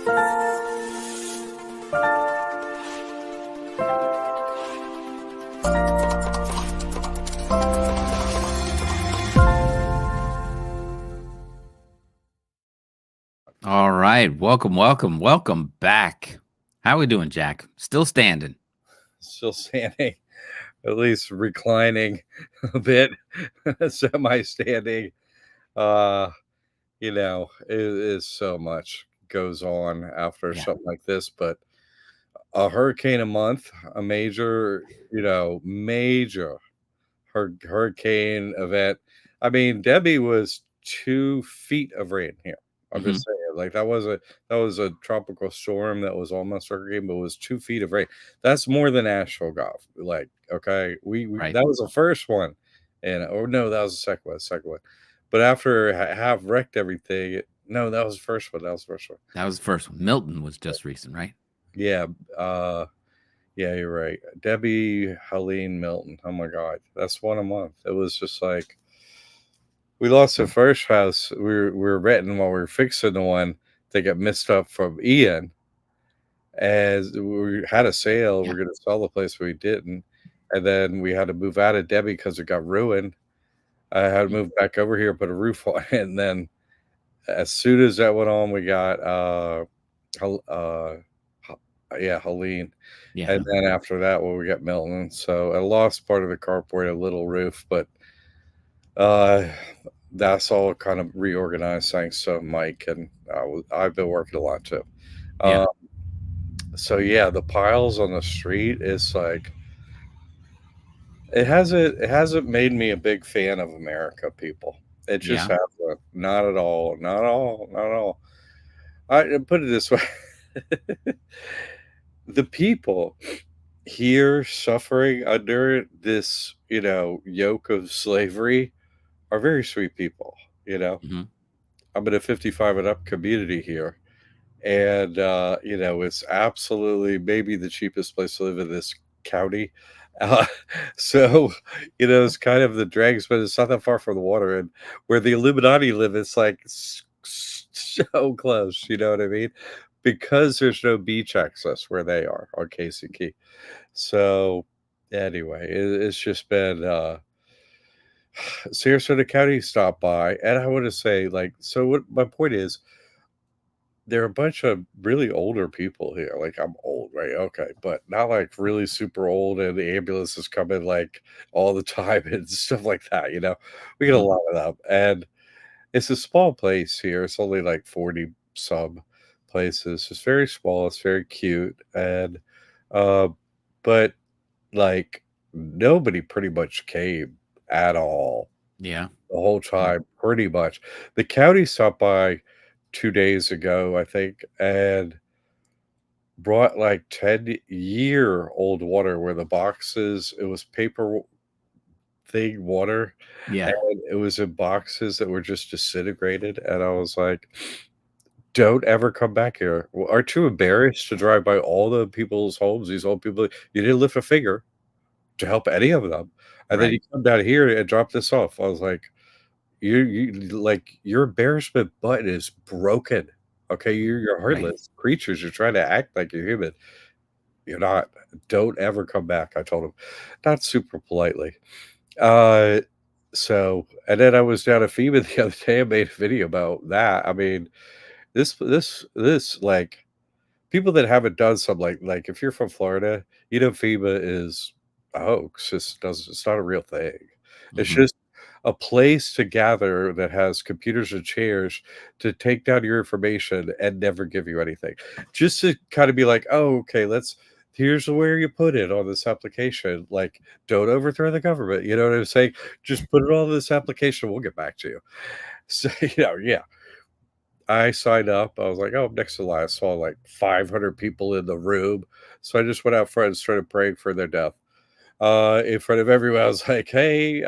All right. Welcome back. How we doing, Jack? Still standing. Still standing, at least reclining a bit, semi-standing. Uh, it is so much goes on after Yeah. something like this, but a hurricane a month, a major, major hurricane event. I mean, Debbie was 2 feet of rain here. I'm Hmm. just saying, like that was a tropical storm that was almost a hurricane, but it was 2 feet of rain. That's more than Asheville got. Like, okay, we Right. that was the first one, and or no, that was the second one. Second one, but after half wrecked everything, no, that was the first one. That was the first one. That was the first one. Milton was just recent, right? Yeah, yeah, you're right. Debbie, Helene, Milton. Oh my God, that's one a month. It was just like we lost the first house. We were renting while we were fixing the one that got messed up from Ian. As we had a sale, we Yeah. are going to sell the place, but we didn't. And then we had to move out of Debbie because it got ruined. I had to move back over here, put a roof on it, and then as soon as that went on, we got yeah, Helene. Yeah. And then after that, well, we got Milton. So I lost part of the carport, a little roof, but uh, that's all kind of reorganized thanks to Mike, and I've been working a lot too. Yeah. Uh, so yeah, the piles on the street is like it hasn't made me a big fan of America, people. It just Yeah. hasn't. Not at all. Not at all. Not at all. I put it this way: the people here suffering under this, yoke of slavery are very sweet people. You know, Hmm. I'm in a 55 and up community here, and it's absolutely maybe the cheapest place to live in this county. Uh, so it's kind of the dregs, but it's not that far from the water, and where the Illuminati live, it's like so close. You know what I mean? Because there's no beach access where they are on Casey Key. So anyway, it's just been Sarasota County stopped by, and I want to say, like, so what my point is, there are a bunch of really older people here. Like, I'm old, right? Okay, but not like really super old, and the ambulances come in like all the time and stuff like that. We get a Hmm. lot of them, and it's a small place here. It's only like 40 some places. It's very small. It's very cute, and uh, but like nobody pretty much came at all Yeah. the whole Yeah. time, pretty much. The county stopped by 2 days ago, I think, and brought like 10-year-old water where the boxes, it was paper thing water, Yeah. and it was in boxes that were just disintegrated. And I was like, don't ever come back here. Well, aren't you embarrassed to drive by all the people's homes, these old people? You didn't lift a finger to help any of them. And then Right. you come down here and drop this off. I was like, you like your embarrassment button is broken. Okay, you're Right. heartless creatures. You're trying to act like you're human. You're not. Don't ever come back. I told him, not super politely. Uh, and then I was down at FEMA the other day and made a video about that. I mean, this like people that haven't done some like if you're from Florida, FEMA is a hoax. It's not a real thing. It's Hmm. just a place to gather that has computers and chairs to take down your information and never give you anything. Just to kind of be like, oh, okay, here's where you put it on this application. Like, don't overthrow the government. You know what I'm saying? Just put it on this application. We'll get back to you. So, yeah. I signed up. I was like, oh, I'm next to the line. I saw like 500 people in the room. So I just went out front and started praying for their death. In front of everyone, I was like, hey,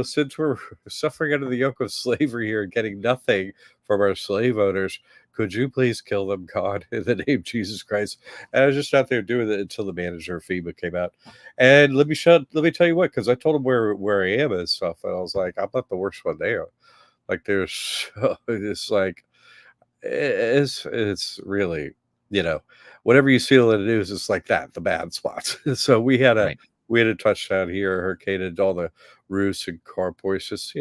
since we're suffering under the yoke of slavery here and getting nothing from our slave owners, could you please kill them, God, in the name of Jesus Christ? And I was just out there doing it until the manager of FEMA came out. And let me tell you what, because I told him where I am and stuff. And I was like, I'm not the worst one there. Like there's it's like it's really, you know, whatever you see on the news, it's like that, the bad spots. So Right. we had a touchdown here, a hurricane, and all the roofs and carports, just,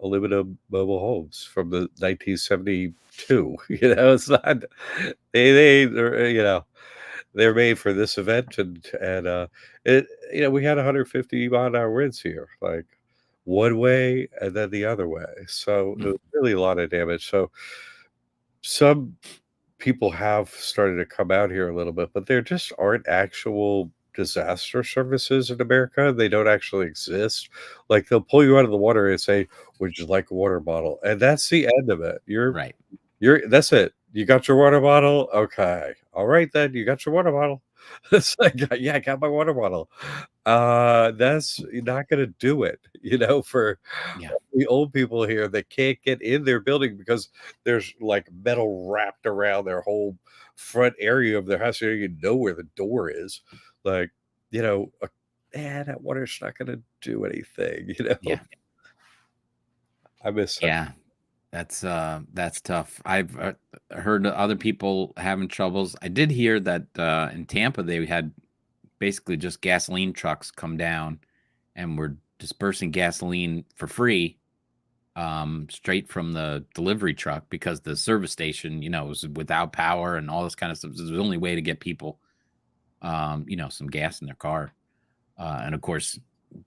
aluminum mobile homes from the 1972. It's not they're, they're made for this event, and it we had 150 mile an hour winds here, like one way and then the other way. So it Mm. was really a lot of damage. So some people have started to come out here a little bit, but there just aren't actual disaster services in America. They don't actually exist. Like they'll pull you out of the water and say, "Would you like a water bottle?" And that's the end of it. Right. You're that's it. You got your water bottle? Okay. All right then, you got your water bottle. It's like, yeah, I got my water bottle. That's not gonna do it, for Yeah. the old people here that can't get in their building because there's like metal wrapped around their whole front area of their house. You know where the door is. Like, that water's not gonna do anything. Yeah. I miss that. Yeah. That's tough. I've heard other people having troubles. I did hear that in Tampa they had basically just gasoline trucks come down and were dispersing gasoline for free, straight from the delivery truck because the service station, was without power and all this kind of stuff. It was the only way to get people, some gas in their car. And of course,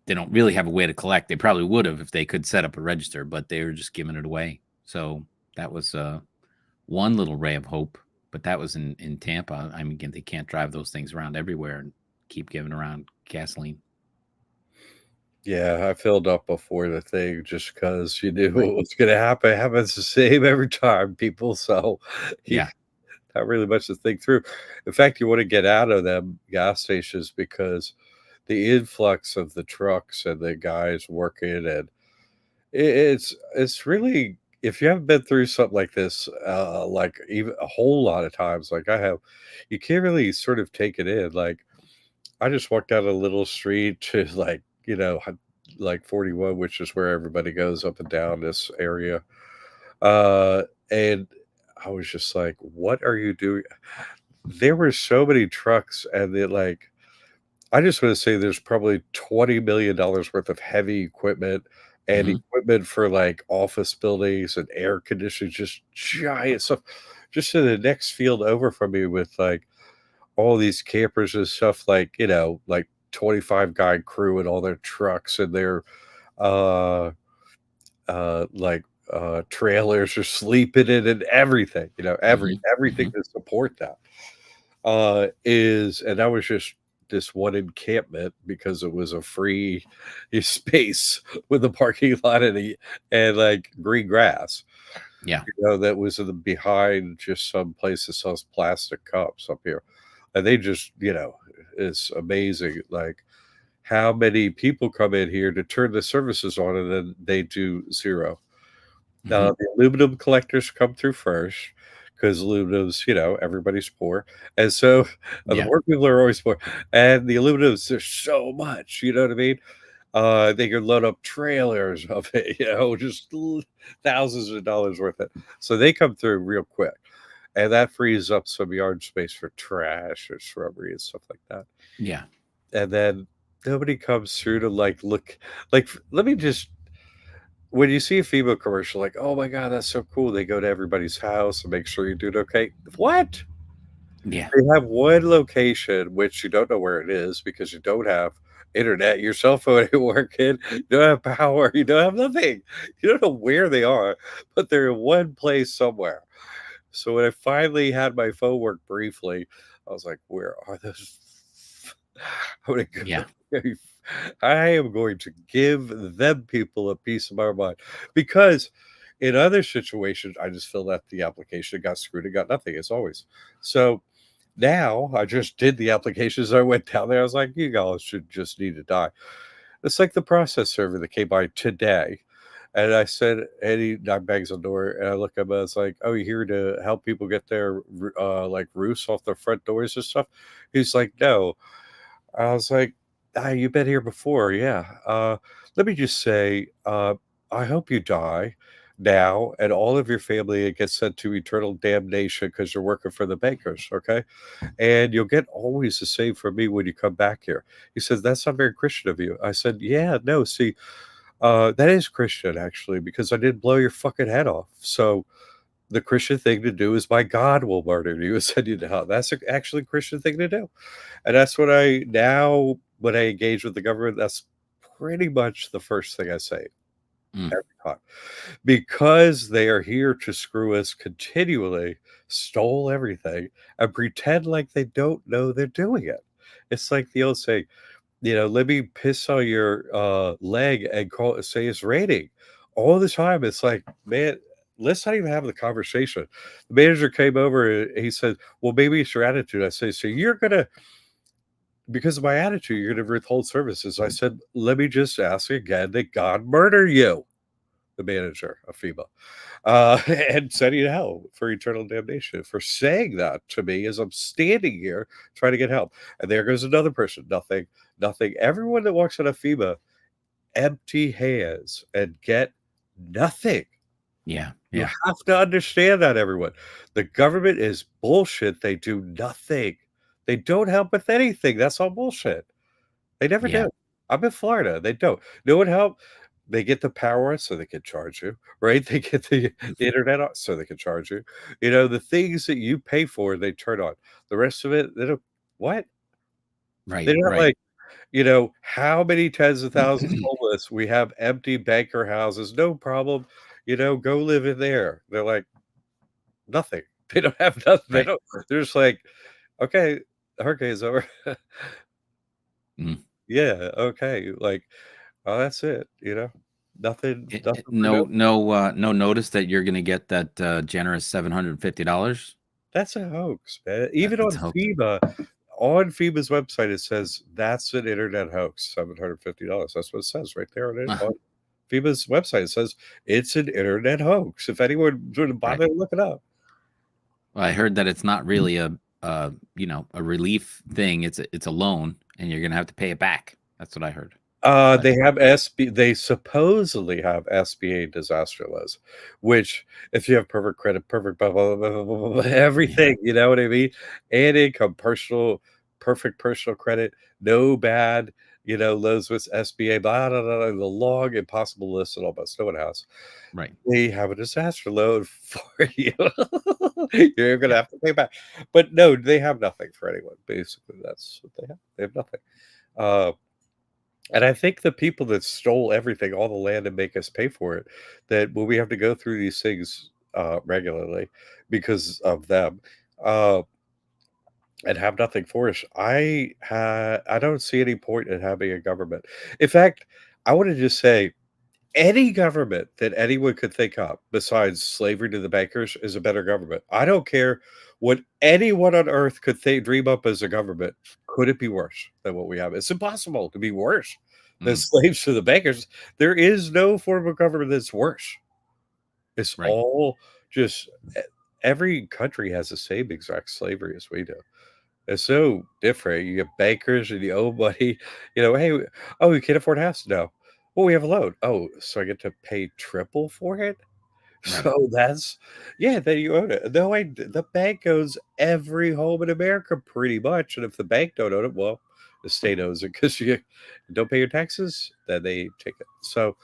they don't really have a way to collect. They probably would have if they could set up a register, but they were just giving it away. So that was one little ray of hope. But that was in Tampa. I mean, again, they can't drive those things around everywhere and keep giving around gasoline. Yeah, I filled up before the thing just because you knew Right. what was gonna happen. It happens the same every time, people, so you Yeah. not really much to think through. In fact, you wanna get out of them gas stations because the influx of the trucks and the guys working, and it's really, if you haven't been through something like this, like, even a whole lot of times like I have, you can't really sort of take it in. Like, I just walked down a little street to, like, like 41, which is where everybody goes up and down this area, and I was just like, "What are you doing?" There were so many trucks, and they like, I just wanna say there's probably $20 million worth of heavy equipment and Hmm. equipment for, like, office buildings and air conditioning, just giant stuff, just in the next field over from me with, like, all these campers and stuff, like, like 25 guy crew and all their trucks and their, uh, like, trailers are sleeping in and everything, Hmm. everything Hmm. to support that. Is and that was just this one encampment because it was a free space with a parking lot and like green grass, Yeah. that was in the behind just some place that sells plastic cups up here. And they just, it's amazing, like, how many people come in here to turn the services on and then they do 0. Hmm. The aluminum collectors come through first because aluminum's, everybody's poor, and so the Yeah. poor people are always poor, and the aluminum's there's so much, you know what I mean? They can load up trailers of it, just thousands of dollars worth of it. So they come through real quick, and that frees up some yard space for trash or shrubbery and stuff like that. Yeah. And then nobody comes through to like look, like, let me just, when you see a FEMA commercial, like, "Oh my god, that's so cool," they go to everybody's house and make sure you're doing okay. What? Yeah. They have one location, which you don't know where it is because you don't have internet, your cell phone ain't working, you don't have power, you don't have nothing. You don't know where they are, but they're in one place somewhere. So when I finally had my phone work briefly, I was like, "Where are those?" I'm gonna Yeah. go. I am going to give them people a piece of my mind because in other situations, I just filled out the application, got screwed, and got nothing as always. So now I just did the applications. I went down there. I was like, "You guys should just need to die." It's like the process server that came by today. And I said, and he knocked bangs on the door, and I look up, and I was like, "Oh, you here to help people get their like roofs off their front doors and stuff?" He's like, "No." I was like, "Ah, you've been here before, yeah. Let me just say, I hope you die now, and all of your family gets sent to eternal damnation because you're working for the bankers, okay? And you'll get always the same from me when you come back here. He says, that's not very Christian of you. I said, yeah, no, see, that is Christian actually, because I didn't blow your fucking head off. So the Christian thing to do is my God will murder you and send you to hell. That's actually a Christian thing to do. And that's what I now, when I engage with the government, that's pretty much the first thing I say Mm. every time. Because they are here to screw us continually, stole everything, and pretend like they don't know they're doing it. It's like the old saying, let me piss on your leg and say it's raining. All the time, it's like, man, let's not even have the conversation. The manager came over and he said, well, maybe it's your attitude. I say, so you're gonna, because of my attitude, you're gonna withhold services. I said, let me just ask again that God murder you, the manager of FEMA, and send you to hell for eternal damnation for saying that to me as I'm standing here trying to get help. And there goes another person. Nothing, nothing. Everyone that walks out of FEMA empty hands and get nothing. Yeah. You Yeah. have to understand that, everyone. The government is bullshit. They do nothing. They don't help with anything. That's all bullshit. They never Yeah. do. I'm in Florida. They don't. No one help. They get the power so they can charge you, right? They get the internet on so they can charge you. The things that you pay for, they turn on. The rest of it, they don't. What? Right. They're not Right. like, how many tens of thousands homeless? We have empty banker houses. No problem. Go live in there. They're like, nothing. They don't have nothing. They Right. don't. They're just like, okay, the hurricane's over. Mm. Yeah, okay. Like, oh, that's it, nothing for no. No notice that you're gonna get that generous $750. That's a hoax, man. Even It's a hoax. on FEMA's website, it says that's an internet hoax, $750. That's what it says right there on it. Ah, On FEMA's website, it says it's an internet hoax. If anyone would right. bother to look it up. Well, I heard that it's not really a relief thing. It's a loan, and you're gonna have to pay it back. That's what I heard. But They supposedly have SBA disaster loans, which if you have perfect credit, perfect blah, blah, blah, blah, blah, blah, yeah. everything, you know what I mean? And income, perfect personal credit, no bad, loans with SBA, blah, blah, blah, blah, the long impossible list that almost no one has. Right. They have a disaster loan for you. You're gonna Yeah. have to pay back. But no, they have nothing for anyone. Basically, that's what they have. They have nothing. Uh, and I think the people that stole everything, all the land, and make us pay for it, that when we have to go through these things regularly because of them, uh, and have nothing for us, I don't see any point in having a government. In fact, I want to just say any government that anyone could think of besides slavery to the bankers is a better government. I don't care what anyone on earth could dream up as a government. Could it be worse than what we have? It's impossible to be worse than Mm. slaves to the bankers. There is no form of government that's worse. It's Right. all just every country has the same exact slavery as we do. It's so different. You get bankers and you owe money. Hey, oh, you can't afford a house? No. Well, we have a loan. Oh, so I get to pay triple for it? Right. So yeah, then you own it. No, the bank owns every home in America pretty much. And if the bank don't own it, well, the state owns it because you don't pay your taxes, then they take it. So,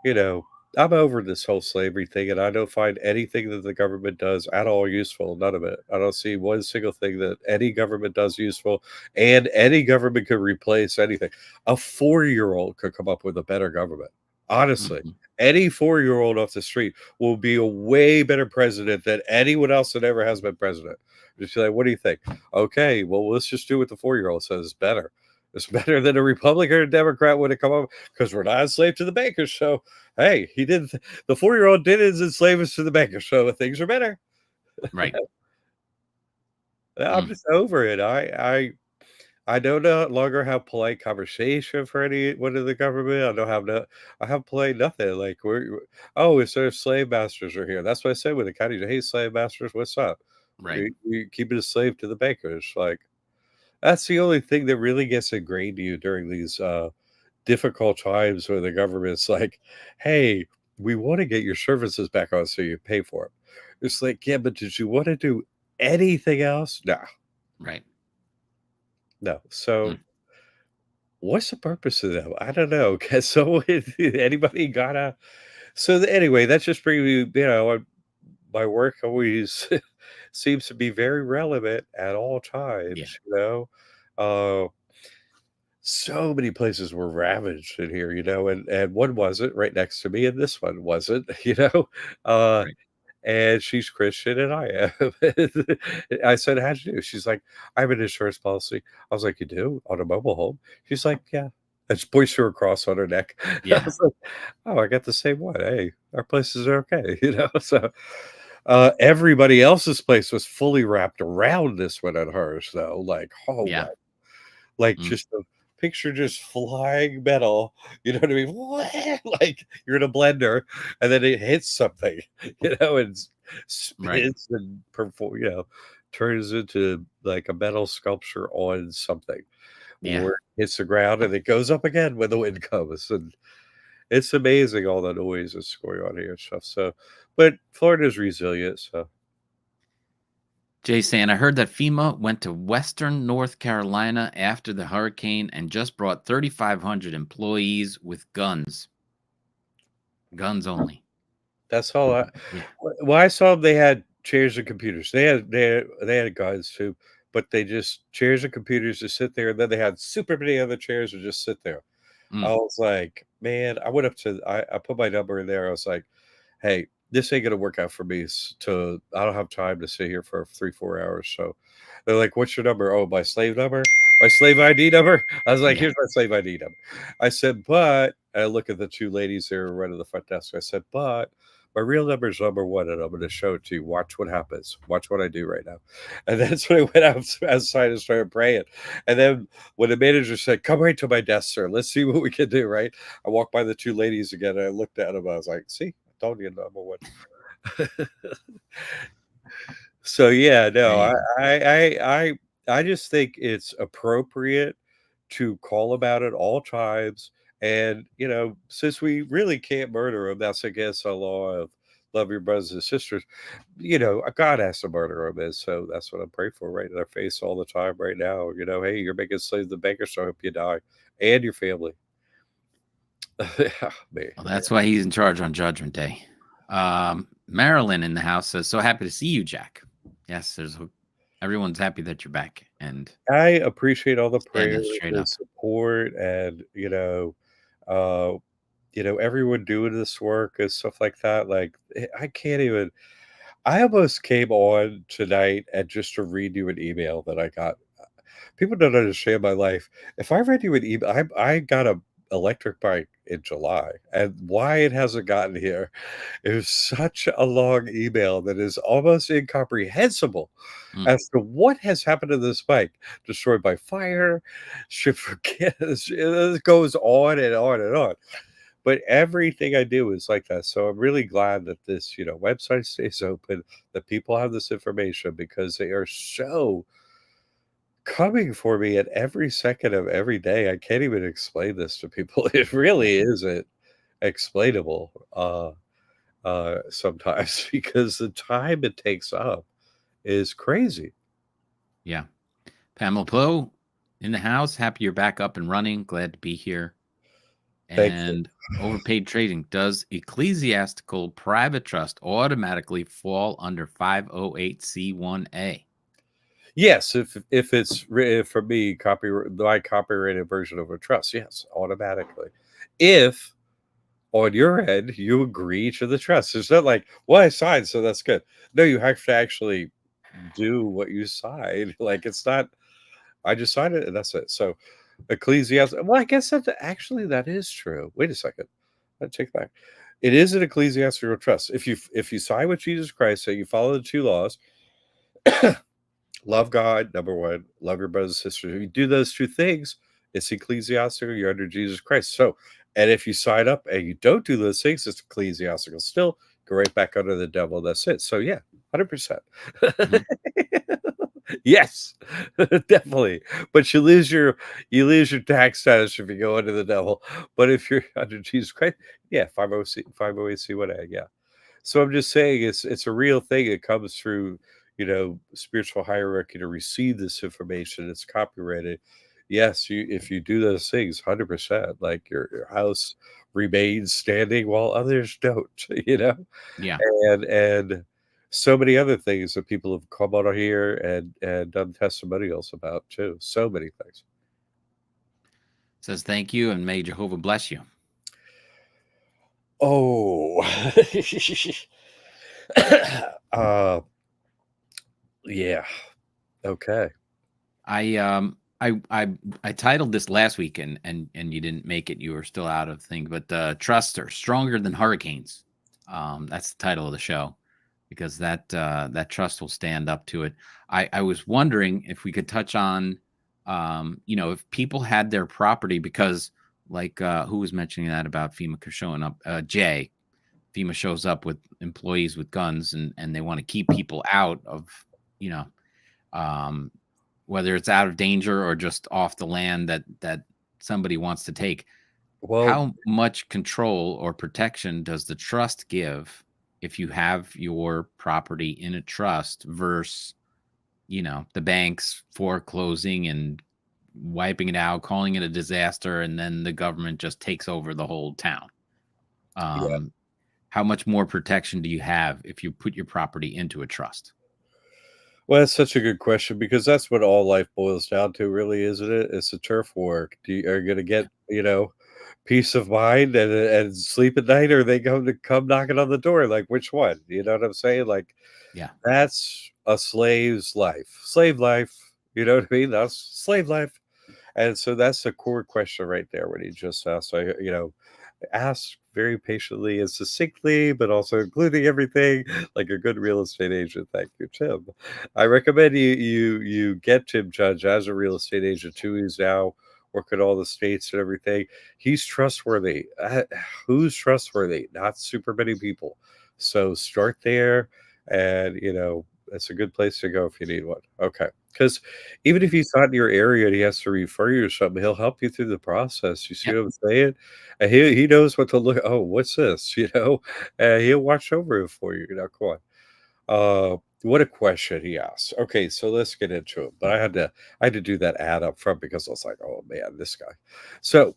you know, I'm over this whole slavery thing, and I don't find anything that the government does at all useful. None of it. I don't see one single thing that any government does useful, and any government could replace anything. A 4-year-old could come up with a better government. Honestly, Mhm. any 4-year-old off the street will be a way better president than anyone else that ever has been president. Just like, what do you think? Okay, well, let's just do what the 4-year-old says is better. It's better than a Republican or Democrat would have come up because we're not enslaved to the bankers. So hey, the 4-year-old did enslave us to the banker, so things are better. Right. I'm Mm. just over it. I do no longer have polite conversation for anyone in the government. I have polite nothing. Like oh, it's our slave masters are here. That's what I said with the county. Hey, slave masters, what's up? Right. We keep it a slave to the bankers. Like that's the only thing that really gets ingrained to you during these difficult times where the government's like, hey, we want to get your services back on so you pay for them. It's like, yeah, but did you want to do anything else? No, Right. no. Mm. So what's the purpose of them? I don't know. Cause so anybody got a anyway, that's just bringing me, my work always seems to be very relevant at all Yeah. times, you know. Uh so many places were ravaged in here, and one wasn't right next to me, and this one wasn't, Uh Right. and she's Christian and I am. I said, "How'd you do?" She's like, "I have an insurance policy." I was like, "You do? On a mobile home?" She's like, "Yeah." And she points to her cross on her neck. I Yeah. was like, "Oh, I got the same one. Hey, our places are okay," So, everybody else's place was fully wrapped around this one and hers, though. Like, oh my, Yeah. like Mm. just a picture just flying metal. You know what I mean? Like you're in a blender, and then it hits something, and Right. spins and perform, turns into like a metal sculpture on something, Yeah. or it hits the ground and it goes up again when the wind comes. And it's amazing all the noise that's going on here and stuff. So, but Florida's resilient. So Jay saying, I heard that FEMA went to Western North Carolina after the hurricane and just brought 3,500 employees with guns. Guns only. that's all. Yeah. Well, I saw they had chairs and computers. They had guys too, but they just chairs and computers to sit there, and then they had super many other chairs to just sit there. I Mm. was like, man, I went up to I put my number in there. I was like, hey, this ain't gonna work out for me. I don't have time to sit here for 3, 4 hours. So they're like, what's your number? Oh, my slave number, my slave ID number. I was like, Yeah. here's my slave ID number. I said, but I look at the two ladies there running the front desk. I said, but my real number is number one, and I'm going to show it to you. Watch what happens. Watch what I do right now. And that's when I went outside and started praying. And then when the manager said, come right to my desk, sir, let's see what we can do, right? I walked by the two ladies again, and I looked at them. I was like, see, I told you number one. So yeah, There no, you go. I just think it's appropriate to call about it all times. And since we really can't murder them, that's against the law of love your brothers and sisters. God has to murder them, and so that's what I'm praying for right in their face all the time right now. Hey, you're making slaves of the bankers, so I hope you die and your family. Yeah, man. Well, that's why he's in charge on Judgment Day. Marilyn in the house says, so happy to see you, Jack. Yes, everyone's happy that you're back and I appreciate all the standing prayers straight and up. support, and uh, everyone doing this work and stuff like that. Like, I can't even. I almost came on tonight and just to read you an email that I got. People don't understand my life. If I read you an email, I got a electric bike in July, and why it hasn't gotten here. It was such a long email that is almost incomprehensible Mm. as to what has happened to this bike. Destroyed by fire, shipped for kids. It goes on and on and on. But everything I do is like that. So I'm really glad that this, website stays open, that people have this information because they are so coming for me at every second of every day. I can't even explain this to people. It Yeah. really isn't explainable sometimes because the time it takes up is crazy. Yeah. Pamela Poe in the house. Happy you're back up and running. Glad to be here. Thank you. And overpaid trading. Does ecclesiastical private trust automatically fall under 508c1A? Yes, if it's for me, my copyrighted version of a trust, yes, automatically. If on your end you agree to the trust, it's not like, well, I signed, so that's good. No, you have to actually do what you signed. Like it's not, I just signed it and that's it. So ecclesiastic. Well, I guess that is true. Wait a second. I take it back. It is an ecclesiastical trust. If you sign with Jesus Christ, so you follow the two laws, love God, number one, love your brothers and sisters. If you do those two things, it's ecclesiastical, you're under Jesus Christ. So, and if you sign up and you don't do those things, it's ecclesiastical. Still go right back under the devil. That's it. So yeah, 100%. Mhm. Yes, definitely. But you lose your tax status if you go under the devil. But if you're under Jesus Christ, yeah, 508c1A, yeah. So I'm just saying it's a real thing. It comes through, spiritual hierarchy to receive this information. It's copyrighted. Yes, you if you do those things, 100%, like your house remains standing while others don't, you know? Yeah. And so many other things that people have come on here and done testimonials about too. So many things. Says thank you and may Jehovah bless you. Oh, uh, yeah. Okay. I titled this last week and you didn't make it. You were still out of thing, but trusts are stronger than hurricanes. That's the title of the show because that trust will stand up to it. I was wondering if we could touch on if people had their property because like who was mentioning that about FEMA showing up? Jay. FEMA shows up with employees with guns and they want to keep people out of, you know, um, whether it's out of danger or just off the land that somebody wants to take. Well, How much control or protection does the trust give if you have your property in a trust versus, the banks foreclosing and wiping it out, calling it a disaster, and then the government just takes over the whole town? yeah. Um, how much more protection do you have if you put your property into a trust? Well, that's such a good question because that's what all life boils down to, really, isn't it? It's a turf war. Are you going to Yeah. get, peace of mind and sleep at night, or are they going to come knocking on the door? Like, which one? You know what I'm saying? Like, Yeah. that's a slave's life. Slave life. You know what I mean? That's slave life. And so that's the core question right there when he just asked. Ask very patiently and succinctly, but also including everything like a good real estate agent. Thank you, Tim. I recommend you get Tim Judge as a real estate agent too. He's now working all the states and everything. He's trustworthy. Who's trustworthy? Not super many people. So start there, and that's a good place to go if you need one. Okay. Because even if he's not in your area and he has to refer you to something, he'll help you through the process. You see Yep. what I'm saying? And he knows what to look. Oh, what's this? And he'll watch over it for you. Come on. What a question he asked. Okay, so let's get into it. But I had to do that ad up front because I was like, oh man, this guy. So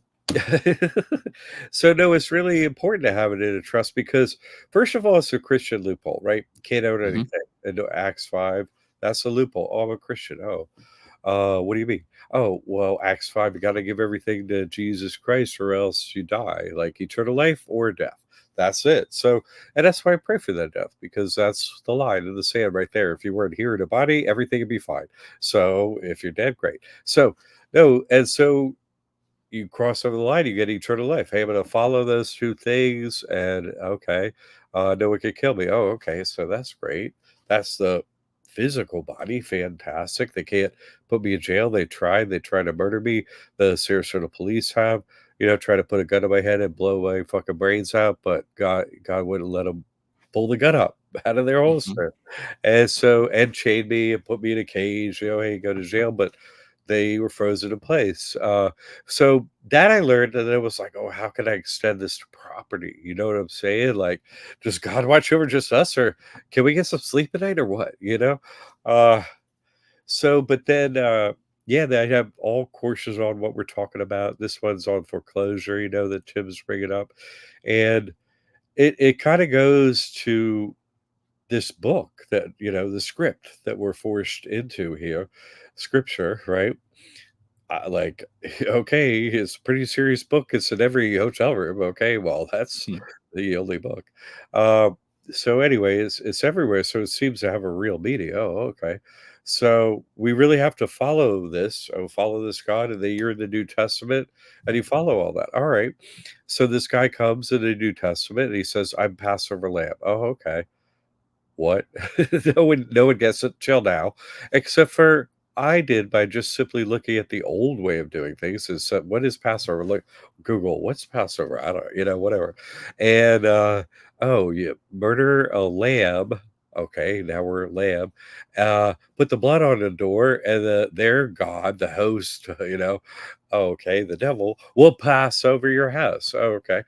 so no, it's really important to have it in a trust because first of all, it's a Christian loophole, right? Can't own Hmm. anything. And Acts 5, that's a loophole. Oh, I'm a Christian. Oh, what do you mean? Oh, well, Acts 5, you got to give everything to Jesus Christ or else you die, like eternal life or death. That's it. So, and that's why I pray for that death because that's the line in the sand right there. If you weren't here in a body, everything would be fine. So, if you're dead, great. So, no, and so you cross over the line, you get eternal life. Hey, I'm going to follow those two things, and okay, no one can kill me. Oh, okay, so that's great. That's the physical body, fantastic. They can't put me in jail. They tried to murder me. The Sarasota police have, try to put a gun to my head and blow my fucking brains out, but God wouldn't let them pull the gun up out of their Hmm. holster, and chained me and put me in a cage. Hey, go to jail, but they were frozen in place. So that I learned, and then it was like, oh, how can I extend this to property? You know what I'm saying? Like, does God watch over just us, or can we get some sleep at night, or what? Uh, but then, yeah, they have all courses on what we're talking about. This one's on foreclosure, that Tim's bringing up, and it kind of goes to this book that the script that we're forced into here, scripture, right? Like, okay, it's a pretty serious book. It's in every hotel room. Okay, well, that's the only book. Uh, so anyway, it's everywhere. So it seems to have a real meaning. Oh, okay. So we really have to follow this. Oh, follow this God, and then you're in the New Testament, and you follow all that. All right. So this guy comes in the New Testament, and he says, "I'm Passover lamb." Oh, okay. What? No one gets it till now, except for I did by just simply looking at the old way of doing things. Is what is Passover? Look, Google what's Passover. I don't, whatever. And oh, you murder a lamb. Okay, now we're lamb. Put the blood on the door, and their god, the host, okay, the devil will pass over your house. Okay,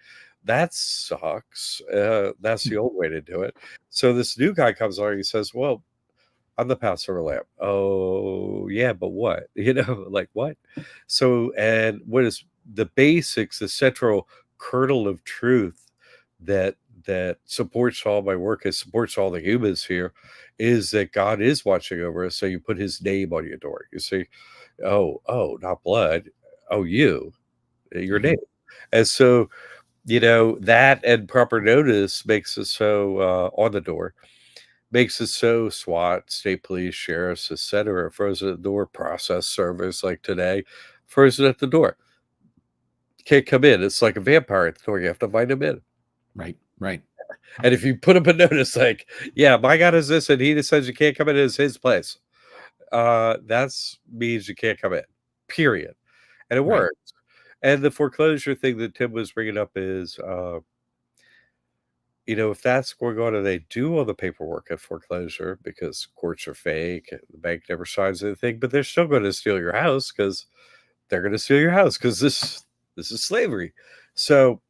that sucks. That's the old way to do it. So this new guy comes along. He says, "Well, I'm the Passover lamb." Oh, yeah, but what? Like what? So, and what is the basics, the central kernel of truth that supports all my work and supports all the humans here is that God is watching over us. So you put his name on your door. You see, oh, not blood. Oh, your name. Mhm. And so, that and proper notice makes it so on the door makes it so SWAT, state police, sheriffs, etc., frozen at the door, process servers like today, frozen at the door. Can't come in. It's like a vampire at the door. You have to invite him in. Right, right, And if you put up a notice like, yeah, my God is this, and he just says you can't come in, it's his place. That's means you can't come in. Period. And it right, works. And the foreclosure thing that Tim was bringing up is if that's going on and they do all the paperwork at foreclosure because courts are fake, the bank never signs anything, but they're still going to steal your house because they're going to steal your house because this is slavery. So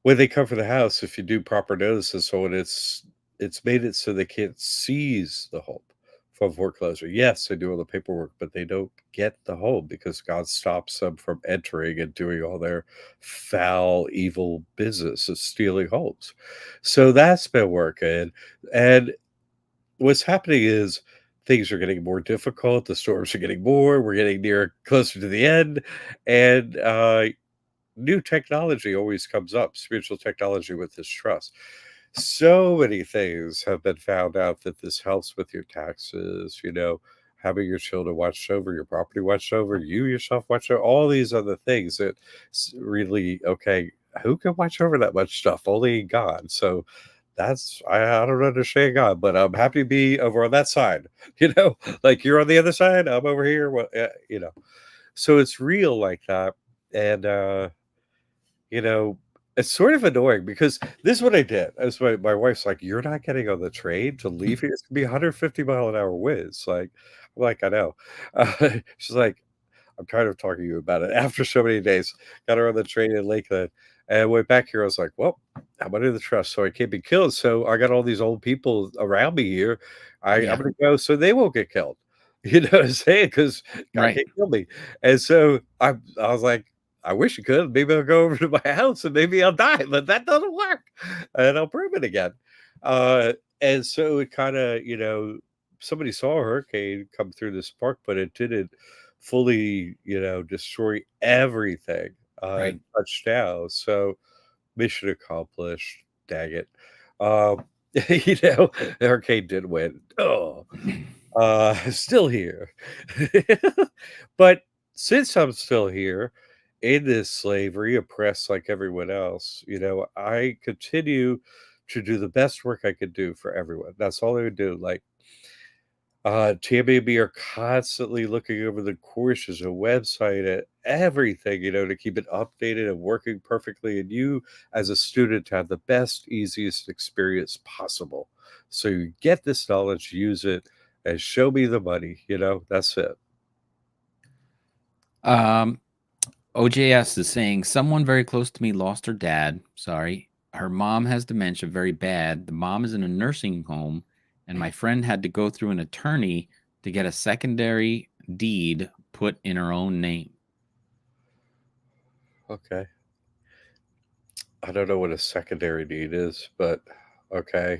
when they come for the house, if you do proper notices, so when it's made it so they can't seize the home from foreclosure. Yes, they do all the paperwork, but they don't get the home because God stops them from entering and doing all their foul, evil business of stealing homes. So that's been working. And what's happening is things are getting more difficult. The storms are getting more. We're getting near closer to the end. And new technology always comes up, spiritual technology with this trust. So many things have been found out that this helps with your taxes, having your children watched over, your property watched over, you yourself watched over, all these other things that really, okay, who can watch over that much stuff? Only God. So I don't understand God, but I'm happy to be over on that side. Like you're on the other side, I'm over here. Well, so it's real like that. And you know, it's sort of annoying because this is what I did. As my wife's like, "You're not getting on the train to leave here. It's gonna be 150-mile-an-hour winds." I know. She's like, "I'm tired of talking to you about it." After so many days, got her on the train in Lakeland, and went back here. I was like, "Well, I'm under the trust, so I can't be killed. So I got all these old people around me here. I'm yeah, gonna go so they won't get killed." You know what I'm saying? Because God right, can't kill me. And so I was like, I wish you could. Maybe I'll go over to my house and maybe I'll die, but that doesn't work. And I'll prove it again. And so it kind of, somebody saw a hurricane come through this park, but it didn't fully, destroy everything right. and touch down. So mission accomplished. Dang it. Um, the hurricane did win. Oh, still here. But since I'm still here in this slavery, oppressed like everyone else, I continue to do the best work I could do for everyone. That's all I would do. Like, Tammy and me are constantly looking over the courses, a website, at everything, to keep it updated and working perfectly. And you, as a student, to have the best, easiest experience possible. So you get this knowledge, use it, and show me the money. That's it. Um, OJS is saying someone very close to me lost her dad. Sorry. Her mom has dementia very bad. The mom is in a nursing home, and my friend had to go through an attorney to get a secondary deed put in her own name. Okay. I don't know what a secondary need is, but okay.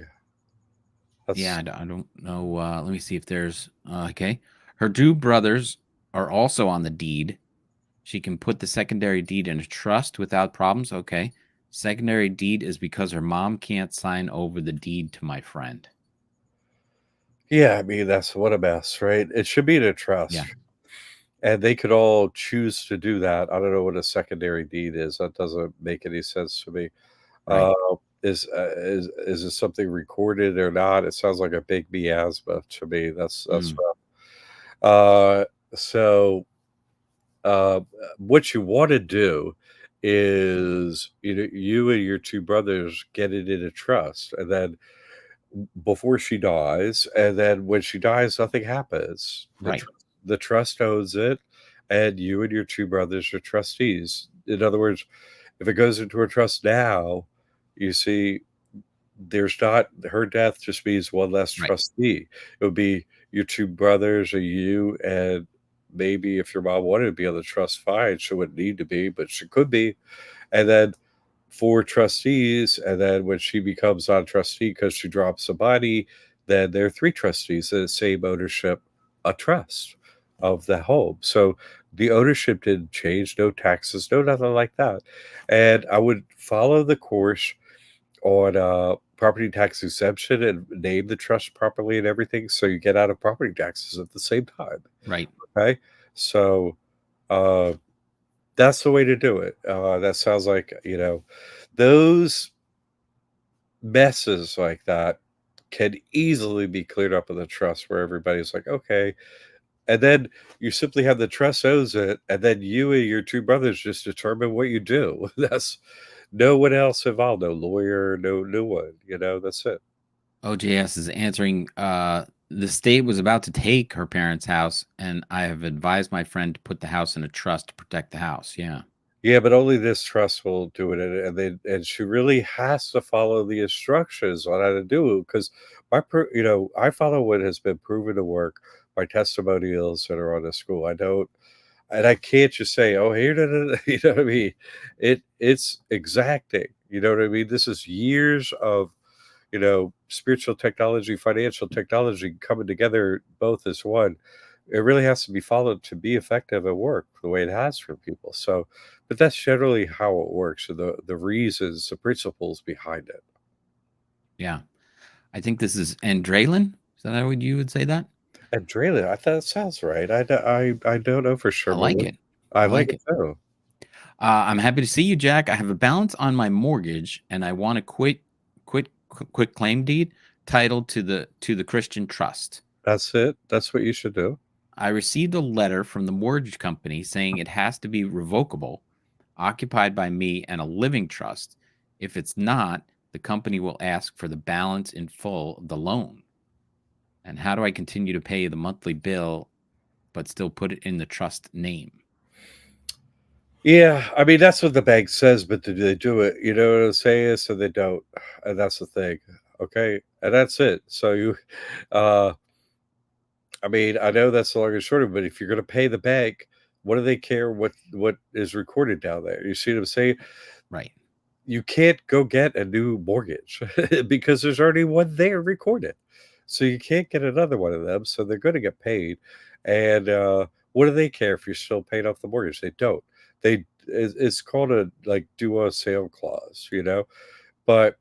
Yeah, That's I don't know. Let me see if there's. Okay. Her two brothers are also on the deed. She can put the secondary deed in a trust without problems. Okay. Secondary deed is because her mom can't sign over the deed to my friend. yeah, I mean, that's what a mess, right? It should be in a Yeah. trust. And they could all choose to do that. I don't know what a secondary deed is. That doesn't make any sense to me. Right. Uh, is it something recorded or not? It sounds like a big miasma to me. That's Mm, rough. So what you want to do is you and your two brothers get it in a trust, and then before she dies, and then when she dies, nothing happens. Right. The trust owns it, and you and your 2 brothers are trustees. In other words, if it goes into a trust now, you see, there's not her death just means one less Right. trustee. It would be your 2 brothers or you, and maybe if your mom wanted to be on the trust, fine, she wouldn't need to be, but she could be, and then 4 trustees, and then when she becomes on trustee because she drops the body, then there are 3 trustees in the same ownership, a trust of the home. So the ownership didn't change, no taxes, no nothing like that. And I would follow the course on property tax exemption and name the trust properly and everything so you get out of property taxes at the same time. Right. Okay. So uh that's the way to do it. That sounds like, those messes like that can easily be cleared up in the trust where everybody's like, okay. And then you simply have the trust owes it, and then you and your 2 brothers just determine what you do. That's no one else involved, no lawyer, no one, that's it. OJS is answering, the state was about to take her parents' house, and I have advised my friend to put the house in a trust to protect the house. Yeah. Yeah, but only this trust will do it, and she really has to follow the instructions on how to do it because I follow what has been proven to work by testimonials that are on the school. I don't, and I can't just say, "Oh, here," you know what I mean? It's exacting. You know what I mean? This is years of spiritual technology, financial technology coming together both as one. It really has to be followed to be effective at work the way it has for people. So, but that's generally how it works. So the reasons, the principles behind it. Yeah. I think this is Andralin. Is that how you would say that? And Draylen, I thought it sounds right. I don't know for I sure, but like it. I I like like it it. too. I'm happy to see you, Jack. I have a balance on my mortgage, and I want to quit claim deed titled to the Christian trust. That's it. That's what you should do. I received a letter from the mortgage company saying it has to be revocable, occupied by me and a living trust. If it's not, the company will ask for the balance in full of the loan. And how do I continue to pay the monthly bill but still put it in the trust name? Yeah, I mean that's what the bank says, but do they do it? You know what I'm saying? So they don't, and that's the thing. Okay, and that's it. So uh, I mean, I know that's the long and short of it, but if you're going to pay the bank, what do they care what is recorded down there? You see what I'm saying? Right. You can't go get a new mortgage because there's already one there recorded. So you can't get another one of them. So they're going to get paid. And what do they care if you're still paying off the mortgage? They don't. It's called a like do a sale clause, but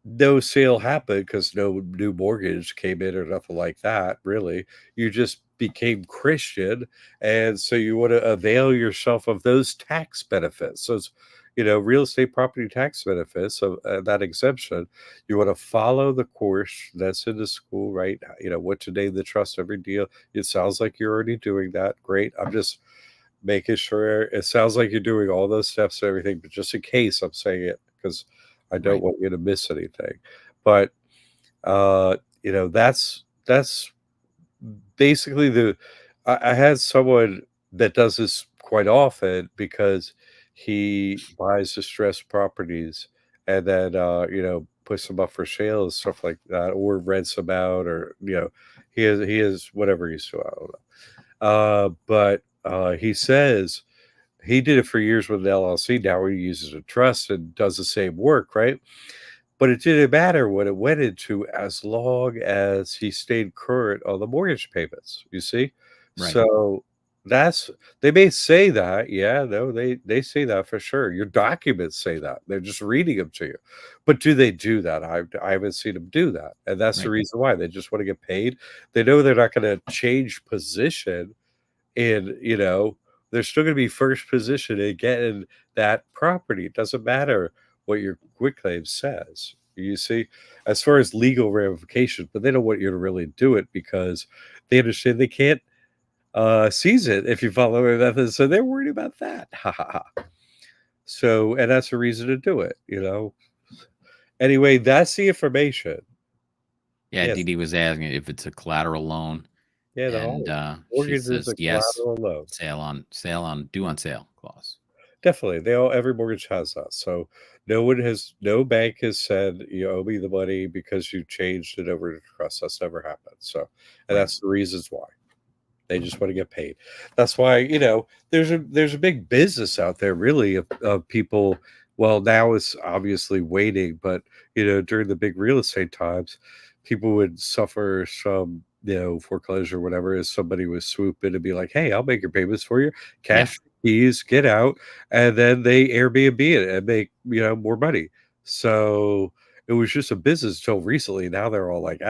no sale happened because no new mortgage came in or nothing like that, really. You just became Christian, and so you wanna avail yourself of those tax benefits. So it's, real estate property tax benefits of, that exemption. You wanna follow the course that's in the school, right? What to name the trust, every deal. It sounds like you're already doing that. Great. I'm just making sure it sounds like you're doing all those steps and everything, but just in case I'm saying it because I don't Right. want you to miss anything. But that's basically I had someone that does this quite often because he buys distressed properties and then puts them up for sale and stuff like that, or rents them out, or he has whatever he's doing. I don't know. But he says he did it for years with an LLC. Now he uses a trust and does the same work, right? But it didn't matter what it went into as long as he stayed current on the mortgage payments, you see? Right. So that's they may say that, yeah, no, they say that for sure. Your documents say that. They're just reading them to you. But do they do that? I haven't seen them do that. And that's the Right. reason why. They just want to get paid. They know they're not going to change position and, they're still gonna be first position in getting that property. It doesn't matter what your quitclaim says, you see? As far as legal ramifications, but they don't want you to really do it because they understand they can't, seize it if you follow their methods, so they're worried about that. Ha, ha, ha. So and that's a reason to do it, you know? Anyway, that's the information. Yeah, Yes. Dee Dee was asking if it's a collateral loan, Yeah, the and, whole she mortgage is says, a "Yes, collateral loan. sale on due on sale clause." Definitely, they all every mortgage has that. So no bank has said you owe me the money because you changed it over to trust. That's never happened. So, and Right. that's the reasons why. They just want to get paid. That's why, there's a big business out there really of people. Well, now it's obviously waiting, but during the big real estate times, people would suffer some, foreclosure or whatever, as somebody would swoop in and be like, "Hey, I'll make your payments for you. Yeah. Cash the keys, get out," and then they Airbnb it and make, more money. So it was just a business till recently. Now they're all like,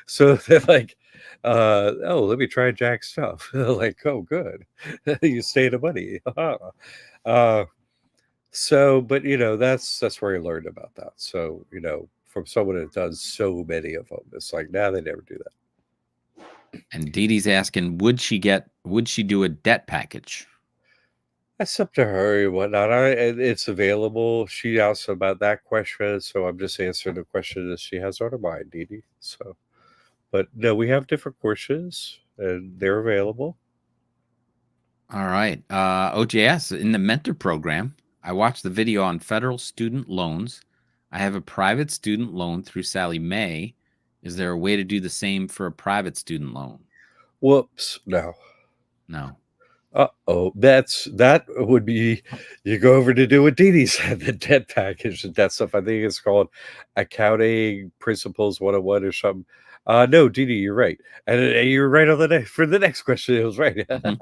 so they're like, oh, let me try Jack's stuff. Like, oh, good. You stay the money. uh, so, but that's where I learned about that. So, from someone that does so many of them, it's like, now they never do that. And Dee Dee's asking, would she do a debt package? That's up to her and whatnot. It's available. She asked about that question, so I'm just answering the question that she has on her mind, Dee Dee. So, but no, we have different courses and they're available. All right. OJS, in the mentor program, I watched the video on federal student loans. I have a private student loan through Sally Mae. Is there a way to do the same for a private student loan? Whoops. No. No. Uh-oh, that would be you go over to do what Dee Dee said, the debt package and that stuff. I think it's called Accounting Principles 101 or something. No, Dee Dee, you're right. And you're right on for the next question. It was right. Mhm.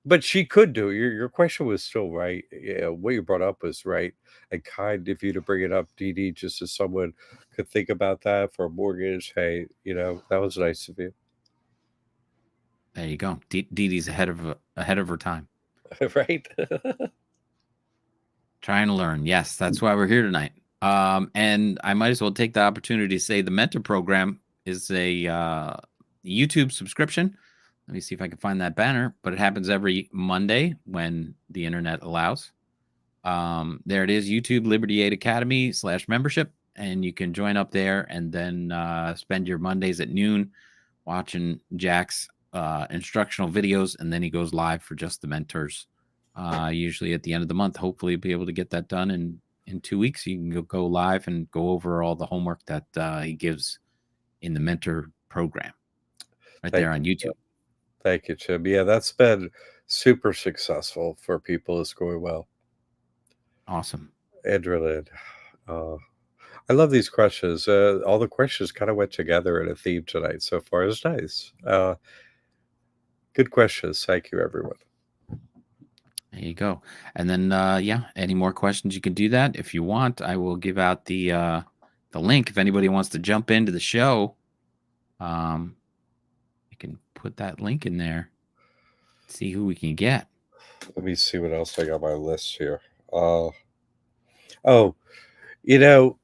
But she could do it. Your question was still right. Yeah, what you brought up was right. And kind of you to bring it up, Dee Dee, just as someone could think about that for a mortgage. Hey, that was nice of you. There you go. Dee Dee's ahead of her time. Right? Trying to learn. Yes, that's why we're here tonight. And I might as well take the opportunity to say the mentor program is a YouTube subscription. Let me see if I can find that banner, but it happens every Monday when the internet allows. There it is, YouTube Liberty Aid Academy / membership, and you can join up there and then spend your Mondays at noon watching Jack's instructional videos, and then he goes live for just the mentors. Usually at the end of the month, hopefully be able to get that done in 2 weeks. You can go live and go over all the homework that he gives in the mentor program right Thank there on you. YouTube. Thank you, Tim. Yeah, that's been super successful for people. It's going well. Awesome. Adrenaline. Uh, I love these questions. All the questions kind of went together in a theme tonight so far. It's nice. Good questions. Thank you, everyone. There you go. And then yeah, any more questions you can do that. If you want, I will give out the link if anybody wants to jump into the show. You can put that link in there. See who we can get. Let me see what else I got on my list here. Oh, you know,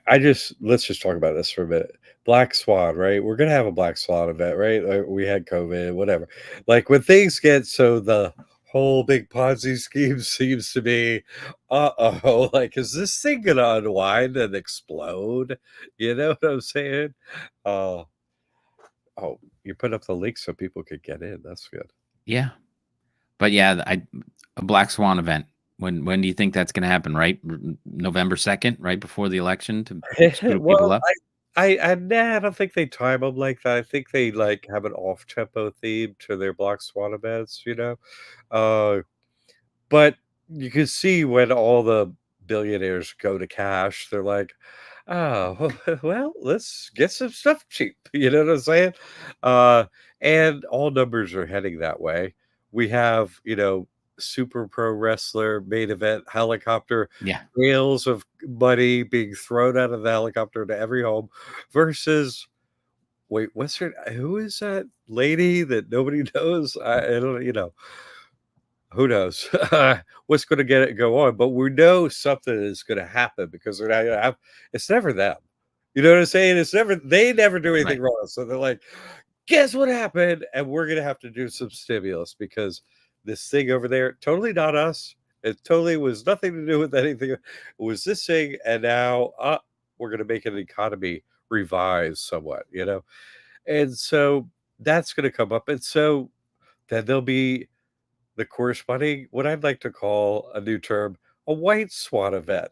I just let's just talk about this for a minute. Black Swan, right? We're gonna have a Black Swan event, right? Like we had COVID, whatever. Like when things get so the whole big Ponzi scheme seems to be, like is this thing gonna unwind and explode? You know what I'm saying? Uh oh, you put up the link so people could get in. That's good. Yeah. But yeah, a Black Swan event. When do you think that's going to happen? Right, November 2nd, right before the election, to screw people Well, up. nah, I don't think they time them like that. I think they like have an off tempo theme to their Black Swan events. Uh, but you can see when all the billionaires go to cash, they're like, "Oh, well, let's get some stuff cheap." You know what I'm saying? Uh, and all numbers are heading that way. We have, super pro wrestler main event helicopter Yeah, bales of money being thrown out of the helicopter to every home versus wait, who is that lady that nobody knows? I don't, who knows what's going to get it go on, but we know something is going to happen because they're not going to have. It's never them. You know what I'm saying? It's never they never do anything right, wrong, so they're like, guess what happened, and we're going to have to do some stimulus because this thing over there, totally not us. It totally was nothing to do with anything. It was this thing, and now we're going to make an economy revise somewhat, and so that's going to come up, and so then there'll be the corresponding, what I'd like to call a new term, a white swan event,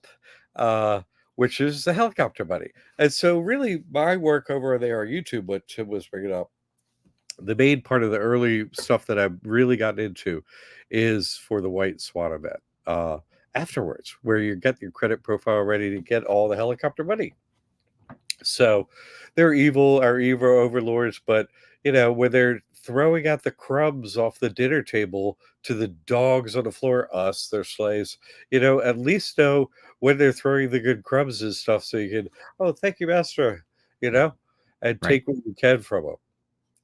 uh, which is the helicopter money. And so, really, my work over there on YouTube, what Tim was bringing up, the main part of the early stuff that I've really gotten into is for the white swan event. Afterwards, where you get your credit profile ready to get all the helicopter money. So they're evil, our evil overlords, but when they're throwing out the crumbs off the dinner table to the dogs on the floor, us, their slaves, at least know when they're throwing the good crumbs and stuff so you can, oh, thank you, master, and Right. take what you can from them.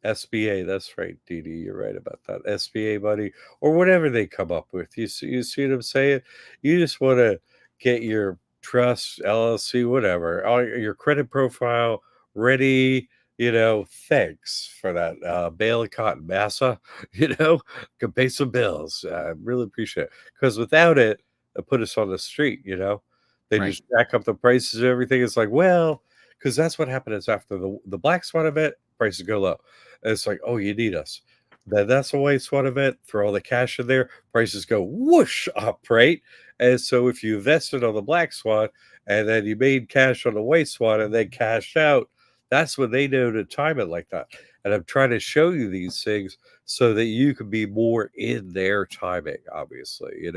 SBA, that's right, Dee Dee, you're right about that. SBA money or whatever they come up with. You see what I'm saying? You just want to get your trust, LLC, whatever, all your credit profile ready. Thanks for that bale of cotton, massa. Can pay some bills. I really appreciate it because without it, it put us on the street. They Right. just jack up the prices and everything. It's like, well, because that's what happens after the black swan event. Prices go low. And it's like, oh, you need us. Then that's a white swan event. Throw all the cash in there. Prices go whoosh up, right? And so if you invested on the black swan and then you made cash on the white swan and then cashed out, that's when they know to time it like that. And I'm trying to show you these things so that you can be more in their timing, obviously.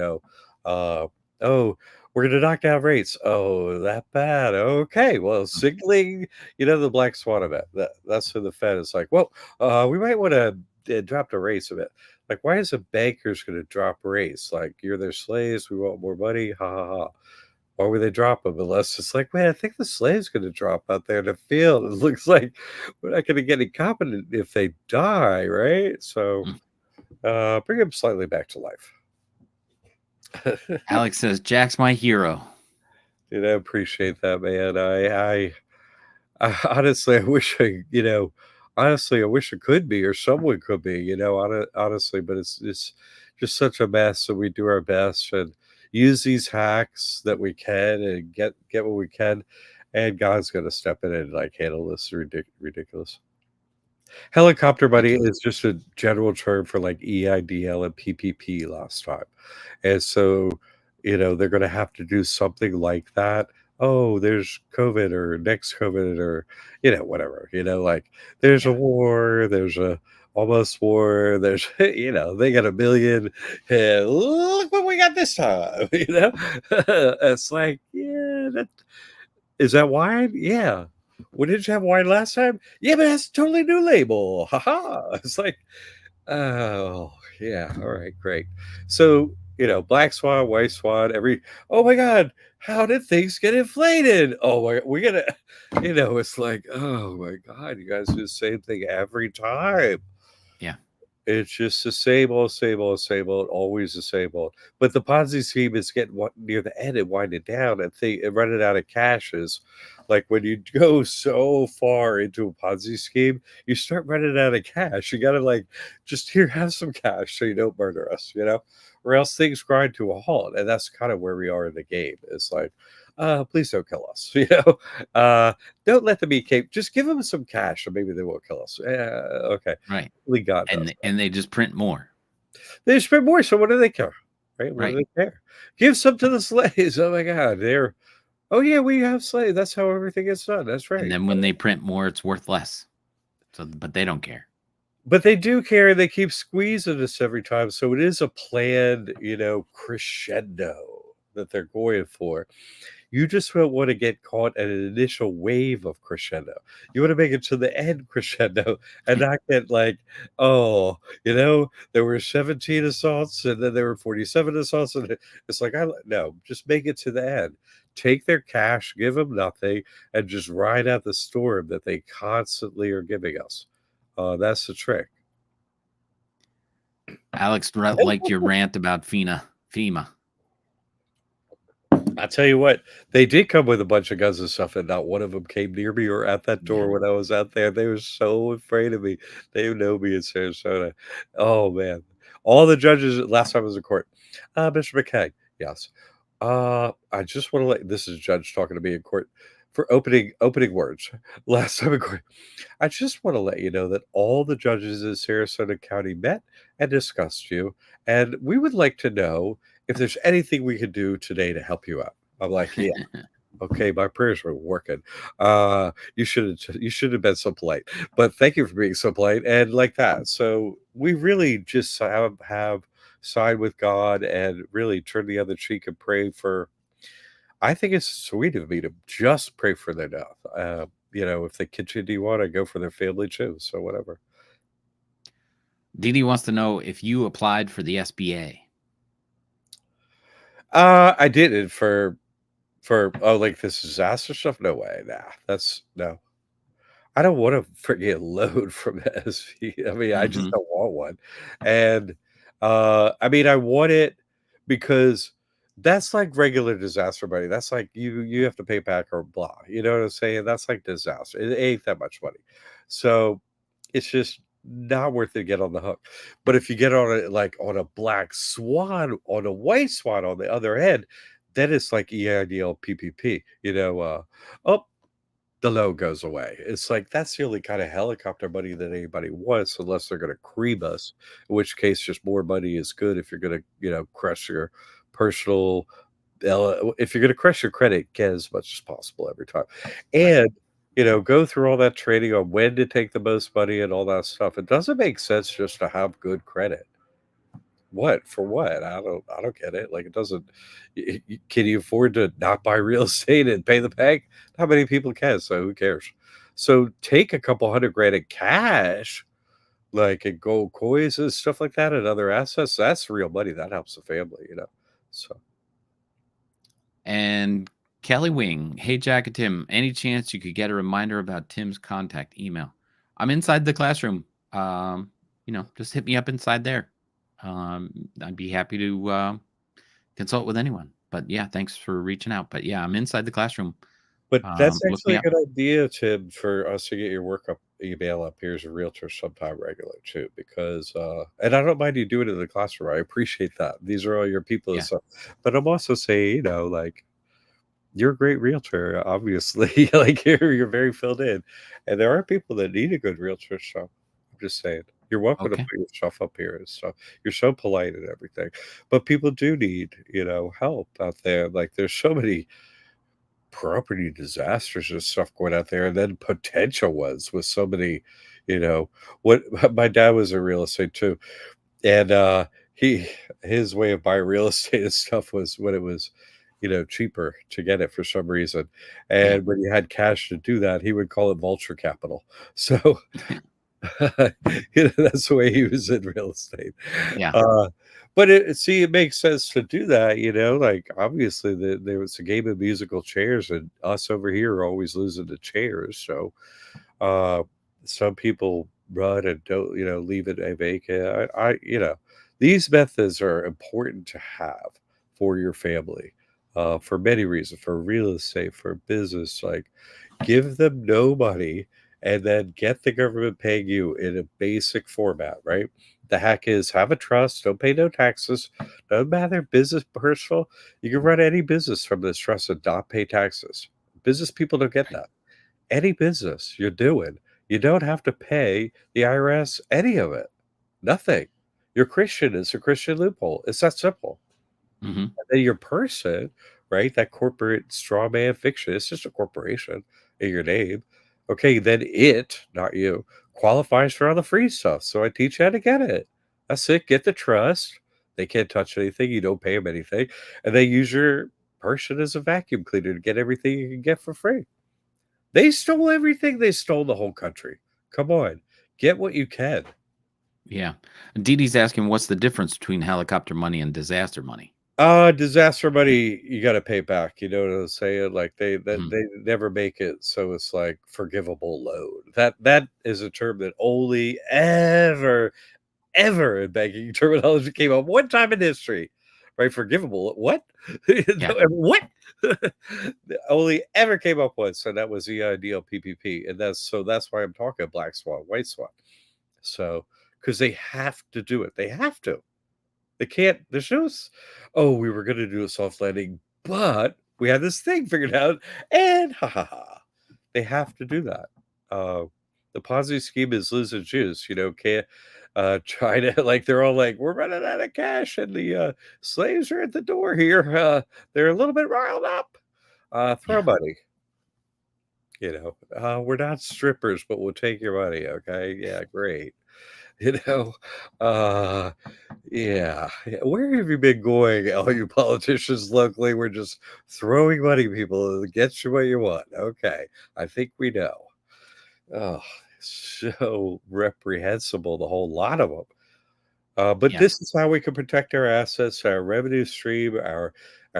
Uh, oh, we're going to knock down rates. Oh, that bad. Okay. Well, signaling, the black swan event. That's when the Fed is like, well, we might want to drop the rates a bit. Like, why is a banker's going to drop rates? Like, you're their slaves. We want more money. Ha ha ha. Why would they drop them? Unless it's like, man, I think the slave's going to drop out there in the field. It looks like we're not going to get incompetent if they die, right? So Mm. bring them slightly back to life. Alex says Jack's my hero. Appreciate that, man. I honestly, I wish it could be, or someone could be, honestly, but it's just such a mess. So we do our best and use these hacks that we can and get what we can, and God's going to step in and like handle this ridiculous. Helicopter money Absolutely. is just a general term for like EIDL and PPP last time. And so, they're going to have to do something like that. Oh, there's COVID or next COVID or, whatever, like there's a Yeah. war, there's a almost war, there's, they got a million. And look what we got this time, it's like, yeah, is that wine? Yeah. Well, did you have wine last time? Yeah, but that's a totally new label. Haha. It's like, oh, yeah. All right, great. So, black swan, white swan, oh my God, how did things get inflated? Oh my, we gotta, it's like, oh my God, you guys do the same thing every time. Yeah. It's just the same old, same old, same old, always the same old. But the Ponzi scheme is getting near the end and winding down and running out of cashes. Like when you go so far into a Ponzi scheme, you start running out of cash. You got to like, just here, have some cash so you don't murder us, or else things grind to a halt. And that's kind of where we are in the game. It's like, please don't kill us, uh, don't let them be caped. Just give them some cash, and maybe they won't kill us. Okay, Right. only God knows. And they just print more. They spend more, so what do they care? Right? What do Right. they care? Give some to the slaves. Oh my God. Oh yeah, we have slaves. That's how everything gets done. That's And right. then when they print more, it's worth less. So, but they don't care. But they do care and they keep squeezing us every time. So it is a planned, crescendo that they're going for. You just don't want to get caught at an initial wave of crescendo. You want to make it to the end crescendo and not get like, oh, there were 17 assaults and then there were 47 assaults. And it's like, no, just make it to the end. Take their cash, give them nothing, and just ride out the storm that they constantly are giving us. That's the trick. Alex liked your rant about FEMA. I tell you what, they did come with a bunch of guns and stuff, and not one of them came near me or at that Yeah. door when I was out there. They were so afraid of me. They know me in Sarasota. Oh man, all the judges last time I was in court. Mr. McKay, yes. I just want to let this is a judge talking to me in court. for opening words. Last time I just want to let you know that all the judges in Sarasota County met and discussed you, and we would like to know if there's anything we could do today to help you out. I'm like, yeah. Okay, my prayers were working. You should have been so polite, but thank you for being so polite and like that. So we really just have side with God and really turn the other cheek and pray for. I think it's sweet of me to just pray for their death. If they continue on, I go for their family too. So whatever. Didi wants to know if you applied for the SBA. I did it for like this disaster stuff. No way, nah. That's no. I don't want a freaking load from SV. I mean, I just Hmm. don't want one. And I mean, I want it because that's like regular disaster money. That's like you have to pay back or blah. You know what I'm saying? That's like disaster. It ain't that much money. So it's just not worth it to get on the hook. But if you get on it like on a black swan, on a white swan on the other end, then it's like EIDL PPP. Oh, the load goes away. It's like that's the only kind of helicopter money that anybody wants, unless they're going to cream us. In which case, just more money is good if you're going to, crush your personal. If you're going to crush your credit, get as much as possible every time, Right. and go through all that training on when to take the most money and all that stuff. It doesn't make sense just to have good credit. What for what? I don't get it. Like it doesn't can you afford to not buy real estate and pay the bank? Not many people can, so who cares? So take a couple hundred grand in cash, like in gold coins and stuff like that and other assets. That's real money. That helps the family. So And Kelly Wing, hey Jack and Tim, any chance you could get a reminder about Tim's contact email? I'm inside the classroom. Just hit me up inside there. I'd be happy to consult with anyone. But yeah, thanks for reaching out. But yeah, I'm inside the classroom. but that's Look me actually a up. good idea, Tim, for us to get your work up email up here as a realtor sometime regular too, because and I don't mind you doing it in the classroom. I appreciate that. These are all your people and Yeah. stuff. But I'm also saying, like you're a great realtor, obviously. Like you're very filled in, and there are people that need a good realtor. So I'm just saying, you're welcome to Okay. put yourself up here and stuff. You're so polite and everything, but people do need help out there. Like there's so many property disasters and stuff going out there, and then potential ones with so many. You know what? My dad was in real estate too, and he his way of buying real estate and stuff was when it was cheaper to get it for some reason, Yeah. and when you had cash to do that, he would call it vulture capital. So that's the way he was in real estate. Yeah. uh but it makes sense to do that, like obviously there was a game of musical chairs, and us over here are always losing the chairs. So uh, some people run and don't, leave it a vacant. These methods are important to have for your family, for many reasons, for real estate, for business. Like, give them no money and then get the government paying you in a basic format, right? The hack is have a trust, don't pay no taxes. Doesn't matter, business, personal. You can run any business from this trust and not pay taxes. Business people don't get Right. that. Any business you're doing, you don't have to pay the IRS any of it. Nothing. You're Christian. It's a Christian loophole. It's that simple. Hmm. And then your person, right? That corporate straw man fiction, it's just a corporation in your name. Okay, then it, not you, qualifies for all the free stuff. So I teach you how to get it. That's it. Get the trust. They can't touch anything. You don't pay them anything. And they use your person as a vacuum cleaner to get everything you can get for free. They stole everything. They stole the whole country. Come on. Get what you can. Yeah. Dee Dee's asking what's the difference between helicopter money and disaster money? Disaster money, you gotta pay back. You know what I'm saying? Like Mhm. they never make it, so it's like forgivable loan. That is a term that only ever in banking terminology came up one time in history. Right? Forgivable. What? Yeah. What? Only ever came up once, and that was the ideal PPP. And that's why I'm talking black swan, white swan. So because they have to do it. They have to. They can't. There's no. Oh, we were going to do a soft landing, but We had this thing figured out, and ha ha ha. They have to do that. Uh, the Ponzi scheme is losing juice. Can't China like they're all like we're running out of cash, and the slaves are at the door here. They're a little bit riled up. Throw Yeah. money. We're not strippers, but we'll take your money. Okay, yeah, great. You know, uh, yeah. Where have you been going, all you politicians locally? We're just throwing money people to get you what you want. Okay, I think we know. Oh, so reprehensible, the whole lot of them. But Yeah. this is how we can protect our assets, our revenue stream, our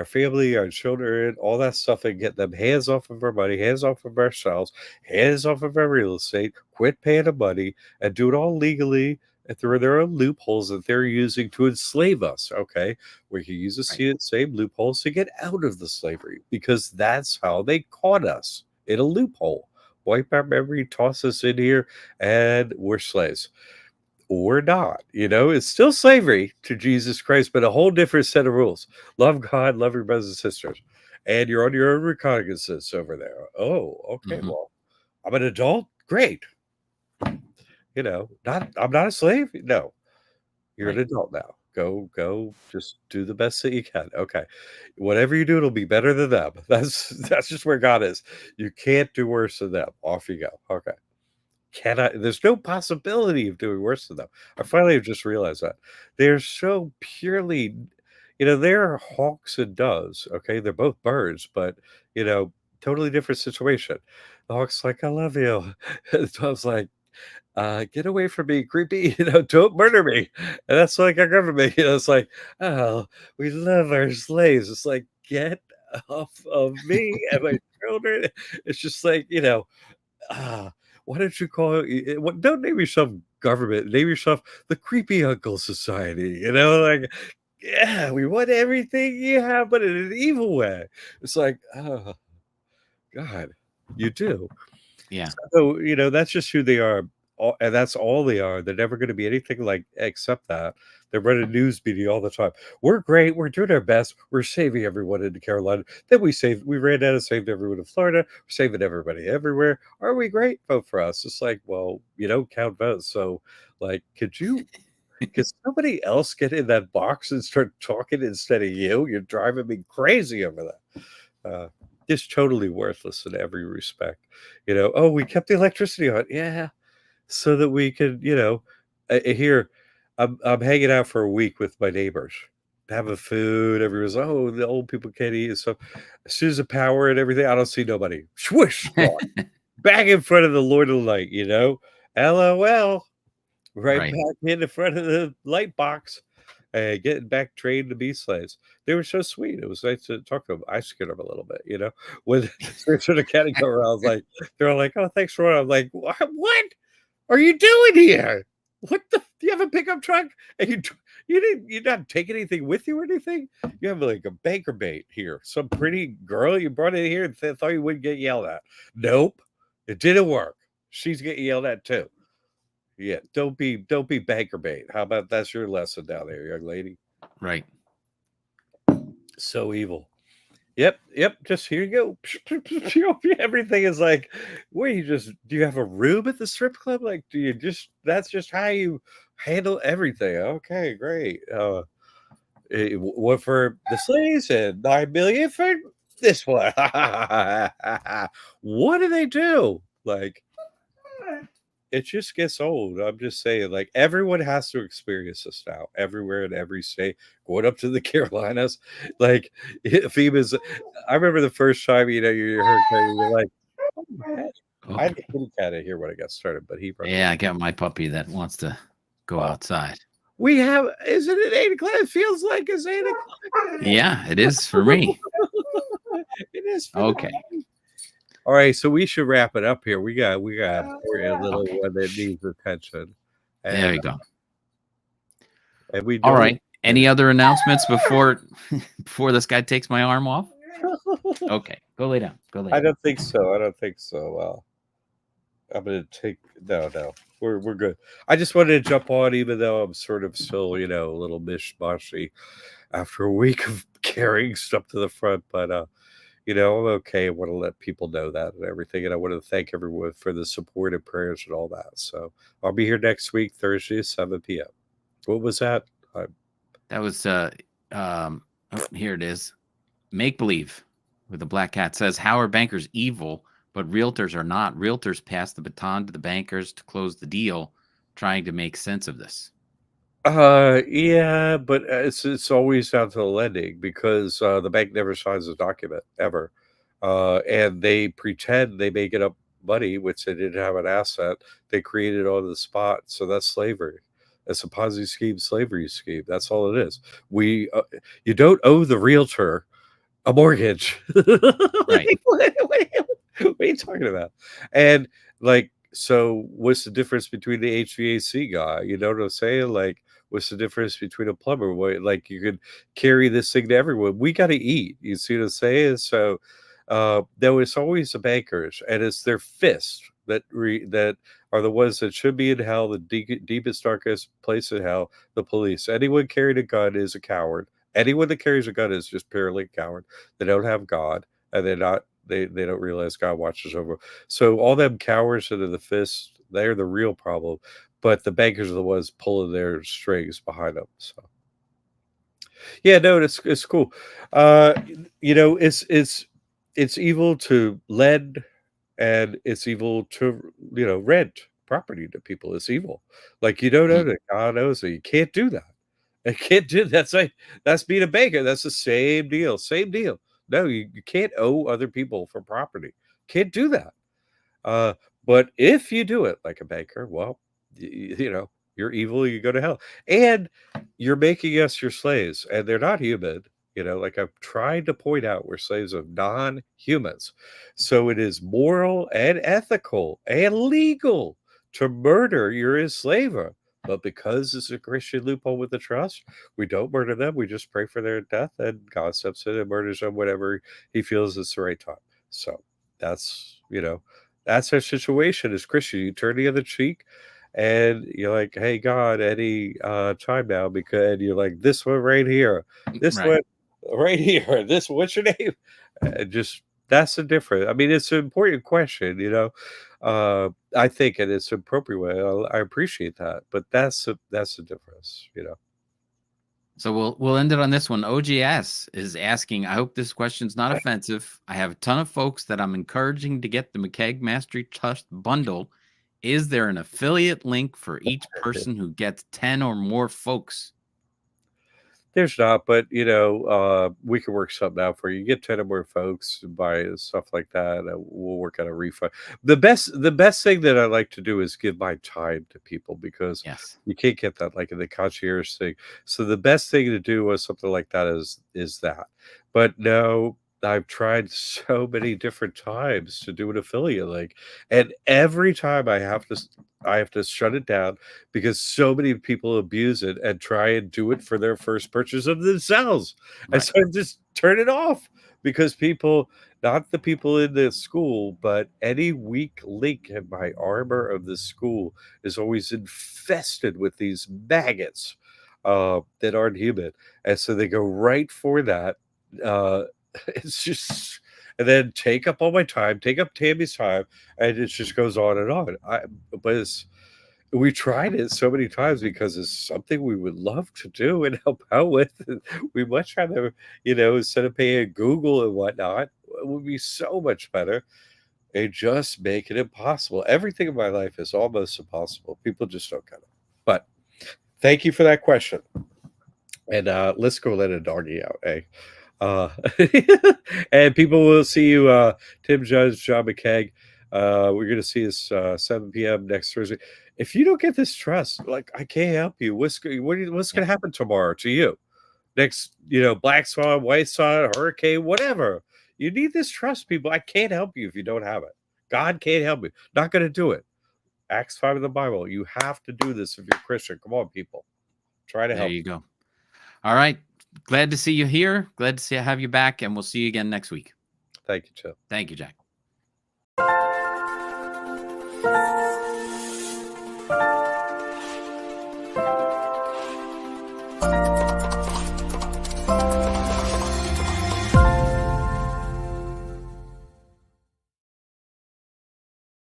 family, our children, all that stuff, and get them hands off of our money, hands off of ourselves, hands off of our real estate. Quit paying the money and do it all legally and through their own loopholes that they're using to enslave us. Okay, we can use the Right. same loopholes to get out of the slavery because that's how they caught us in a loophole. Wipe our memory, toss us in here, and we're slaves or not. It's still slavery to Jesus Christ, but a whole different set of rules. Love God, love your brothers and sisters. And you're on your own recognizance over there. Oh, okay. Hmm. Well, I'm an adult. Great. I'm not a slave. No, you're an Right. adult now. Go, just do the best that you can. Okay. Whatever you do, it'll be better than them. That's just where God is. You can't do worse than them. Off you go. Okay. There's no possibility of doing worse than them. I finally have just realized that. They're so purely, they're hawks and doves, okay? They're both birds, but, you know, totally different situation. The hawk's like, "I love you." And the dove's like, "Get away from me, creepy, don't murder me." And that's like our government, it's like, "Oh, we love our slaves." It's like, "Get off of me and my children." It's just like, ah, why don't you call it? Don't name yourself government. Name yourself the Creepy Uncle Society. Like, yeah, we want everything you have, but in an evil way. It's like, oh God, you do. Yeah. So, that's just who they are. And that's all they are. They're never going to be anything like except that. They're running news media all the time. We're great. We're doing our best. We're saving everyone in Carolina. Then we ran out and saved everyone in Florida. We're saving everybody everywhere. Are we great? Vote for us. It's like, well, you don't count votes. So, like, could somebody else get in that box and start talking instead of you? You're driving me crazy over that. Just totally worthless in every respect. Oh, we kept the electricity on. Yeah, so that we could, here I'm hanging out for a week with my neighbors, having food. Everyone's oh, the old people can't eat and stuff. As soon as the power and everything, I don't see nobody. Swoosh, gone. Back in front of the Lord of the Light, LOL. Right Right. back in the front of the light box. Getting back trained to be slaves. They were so sweet. It was nice to talk to them. I scared them a little bit, When Spiritual Academy come around, I was like, they're all like, "Oh, thanks for what." I'm like, "What are you doing here? What the? Do you have a pickup truck? And you not take anything with you or anything? You have like a banker bait here. Some pretty girl you brought in here and thought you wouldn't get yelled at. Nope, it didn't work. She's getting yelled at too. Yeah, don't be banker bait. How about that's your lesson down there, young lady? Right. So evil. Yep. Just here you go. Everything is like, wait, do you have a room at the strip club? Like, do you just that's just how you handle everything? Okay, great. What for the slaves and 9 million for this one? What do they do? Like, it just gets old. I'm just saying, like, everyone has to experience this now, everywhere in every state, going up to the Carolinas. Like, FEMA's, I remember the first time, you heard, you're like, oh, hey. I had Okay. a kitty cat in here when I got started, but he runs Yeah, away. I got my puppy that wants to go Oh, outside. isn't it 8 o'clock? It feels like it's 8 o'clock. Yeah, it is for me. It is for the Okay. all right, so we should wrap it up here. We got a little Okay. one that needs attention, There and you go. we All don't. right. Any other announcements before this guy takes my arm off? Okay. Go lay down. Go lay I down. don't think so. I don't think so. I'm gonna take no. We're good. I just wanted to jump on, even though I'm sort of still, a little mishmashy after a week of carrying stuff to the front. But I'm okay. I want to let people know that and everything. And I want to thank everyone for the support and prayers and all that. So I'll be here next week, Thursday, 7 p.m. What was that? I, That was oh, here it is. Make believe with the black cat says, how are bankers evil, but realtors are not? Realtors pass the baton to the bankers to close the deal, trying to make sense of this. yeah, but it's always down to the lending because the bank never signs a document ever, and they pretend they may get up money, which they didn't have an asset. They created on the spot, so that's slavery. It's a Ponzi scheme, slavery scheme. That's all it is. You don't owe the realtor a mortgage. Right. Like, what are you talking about? And like, so what's the difference between the HVAC guy? You know what I'm saying? Like, what's the difference between a plumber? What, like, you could carry this thing to everyone. We got to eat. You see what I'm saying? So, no, it's always the bankers, and it's their fists that are the ones that should be in hell, the deepest, darkest place in hell. The police. Anyone carrying a gun is a coward. Anyone that carries a gun is just purely a coward. They don't have God, and they don't realize God watches over. So all them cowards that are the fists, they're the real problem. But the bankers are the ones pulling their strings behind them. So yeah, no, it's cool. Uh, it's evil to lend, and it's evil to rent property to people. It's evil. Like you don't Mhm. own it. God knows it. You can't do that. I can't do that's like that's being a banker. That's the same deal. Same deal. No, you can't owe other people for property. Can't do that. Uh, but if you do it like a banker, well, you're evil, you go to hell. And you're making us your slaves, and they're not human. Like I've tried to point out, we're slaves of non-humans. So it is moral and ethical and legal to murder your enslaver. But because it's a Christian loophole with the trust, we don't murder them. We just pray for their death, and God steps in and murders them whenever he feels it's the right time. So that's, that's our situation as Christian. You turn the other cheek and you're like, hey, God, any time now, because and you're like, this one right here, this Right. one right here, this what's your name? Just that's the difference. I mean, it's an important question. I think, and it's an appropriate way. I appreciate that, but that's the difference. So we'll end it on this one. OGS is asking, I hope this question's not offensive. I have a ton of folks that I'm encouraging to get the McKeag Mastery Trust bundle. Is there an affiliate link for each person who gets 10 or more folks? There's not, but we can work something out for you. You get 10 or more folks and buy stuff like that. We'll work out a refund. The best thing that I like to do is give my time to people because Yes. you can't get that like in the concierge thing. So the best thing to do with something like that is that. But no, I've tried so many different times to do an affiliate link, and every time I have to shut it down because so many people abuse it and try and do it for their first purchase of themselves. And Right. so I just turn it off because people, not the people in the school, but any weak link in my armor of the school is always infested with these maggots that aren't human. And so they go right for that. Uh, it's just, and then take up all my time, take up Tammy's time, and it just goes on and on. But we tried it so many times because it's something we would love to do and help out with. We much rather, instead of paying Google and whatnot, it would be so much better and just make it impossible. Everything in my life is almost impossible. People just don't get it. But thank you for that question. And let's go let a doggy out, eh? Uh, and people will see you, Tim Judge, John McKeag. We're going to see us 7 p.m. next Thursday. If you don't get this trust, like I can't help you. What's what's Yeah. going to happen tomorrow to you? Next, black swan, white swan, hurricane, whatever. You need this trust, people. I can't help you if you don't have it. God can't help you. Not going to do it. Acts 5 of the Bible. You have to do this if you're Christian. Come on, people. Try to There help. you go. All right. Glad to see you here. Glad to have you back, and we'll see you again next week. Thank you, Tim. Thank you, Jack.